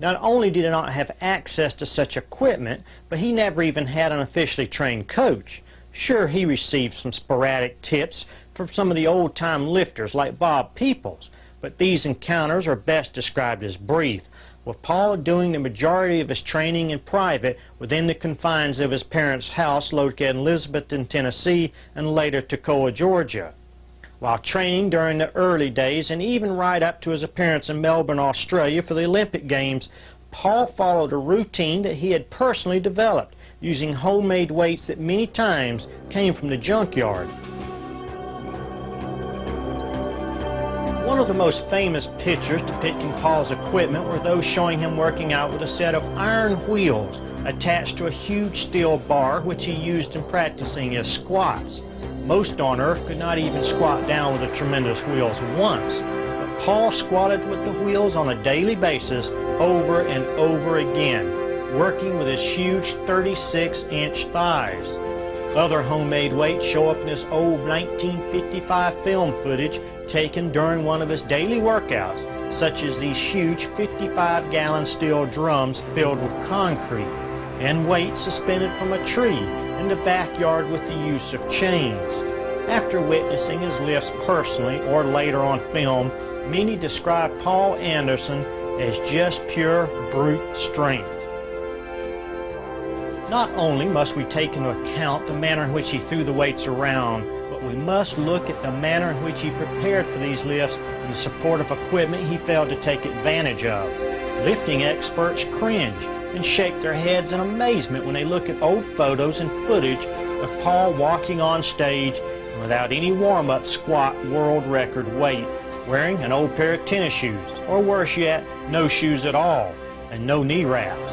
Not only did he not have access to such equipment, but he never even had an officially trained coach. Sure, he received some sporadic tips from some of the old-time lifters like Bob Peoples, but these encounters are best described as brief, with Paul doing the majority of his training in private within the confines of his parents' house located in Elizabethton, Tennessee, and later Toccoa, Georgia. While training during the early days and even right up to his appearance in Melbourne, Australia for the Olympic Games, Paul followed a routine that he had personally developed, using homemade weights that many times came from the junkyard. One of the most famous pictures depicting Paul's equipment were those showing him working out with a set of iron wheels attached to a huge steel bar which he used in practicing his squats. Most on earth could not even squat down with the tremendous wheels once, but Paul squatted with the wheels on a daily basis over and over again, working with his huge 36-inch thighs. Other homemade weights show up in this old 1955 film footage taken during one of his daily workouts, such as these huge 55-gallon steel drums filled with concrete, and weights suspended from a tree in the backyard with the use of chains. After witnessing his lifts personally or later on film, many describe Paul Anderson as just pure brute strength. Not only must we take into account the manner in which he threw the weights around, but we must look at the manner in which he prepared for these lifts and the supportive equipment he failed to take advantage of. Lifting experts cringe and shake their heads in amazement when they look at old photos and footage of Paul walking on stage and without any warm-up squat world record weight, wearing an old pair of tennis shoes, or worse yet, no shoes at all, and no knee wraps.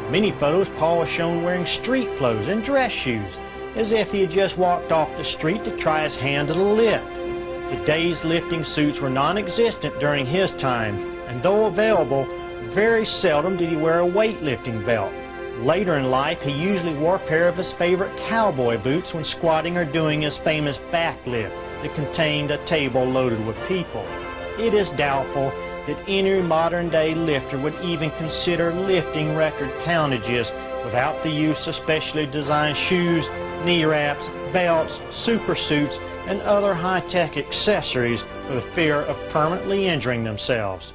In many photos, Paul was shown wearing street clothes and dress shoes, as if he had just walked off the street to try his hand at a lift. Today's lifting suits were non-existent during his time, and though available, very seldom did he wear a weightlifting belt. Later in life, he usually wore a pair of his favorite cowboy boots when squatting or doing his famous back lift that contained a table loaded with people. It is doubtful that any modern-day lifter would even consider lifting record poundages without the use of specially designed shoes, knee wraps, belts, super suits, and other high-tech accessories for the fear of permanently injuring themselves.